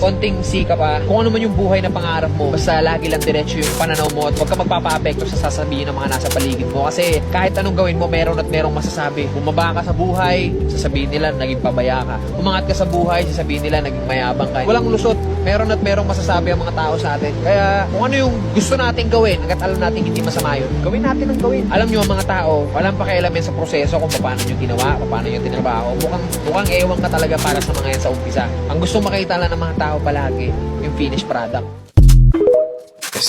konting sika pa, kung ano man yung buhay na pangarap mo, basta lagi lang diretso yung pananaw mo at huwag ka magpapa-apekto sa sasabihin ng mga nasa paligid mo. Kasi kahit anong gawin mo, meron at merong masasabi. Bumaba ka sa buhay, sasabihin nila naging pabaya ka. Umangat ka sa buhay, sasabihin nila naging mayabang ka. Walang lusot, meron at merong masasabi ang mga tao sa atin. Kaya kung ano yung gusto nating gawin, hanggat alam natin hindi masama yun, gawin natin ang gawin. Alam nyo, mga tao, walang pakialam yan sa proseso kung paano nyo ginawa, paano nyo tinrabaho. Mukhang ewan ka talaga para sa mga yan sa umpisa. Ang gusto makita lang ng mga tao palagi, yung finished product.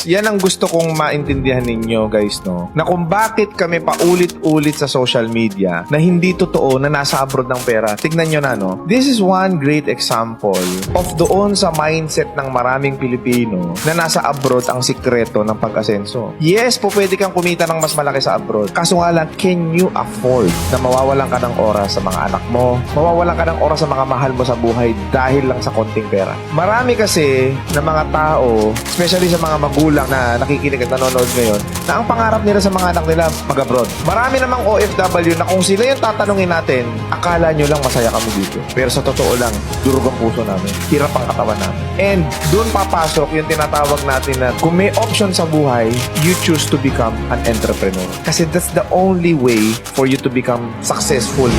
Yan ang gusto kong maintindihan ninyo, guys, no? Na kung bakit kami paulit-ulit sa social media na hindi totoo na nasa abroad ng pera. Tignan nyo na, no? This is one great example of doon sa mindset ng maraming Pilipino na nasa abroad ang sikreto ng pag-asenso. Yes, po pwede kang kumita ng mas malaki sa abroad. Kaso nga lang, can you afford na mawawalan ka ng oras sa mga anak mo? Mawawalan ka ng oras sa mga mahal mo sa buhay dahil lang sa konting pera. Marami kasi na mga tao, especially sa mga magulang na nakikinig at nanonood ngayon, na ang pangarap nila sa mga anak nila mag-abroad. Marami namang OFW na kung sila yung tatanungin natin, akala nyo lang masaya kami dito. Pero sa totoo lang, durog ang puso namin. Hirap ang katawan namin. And doon papasok yung tinatawag natin na kung may option sa buhay, you choose to become an entrepreneur. Kasi that's the only way for you to become successful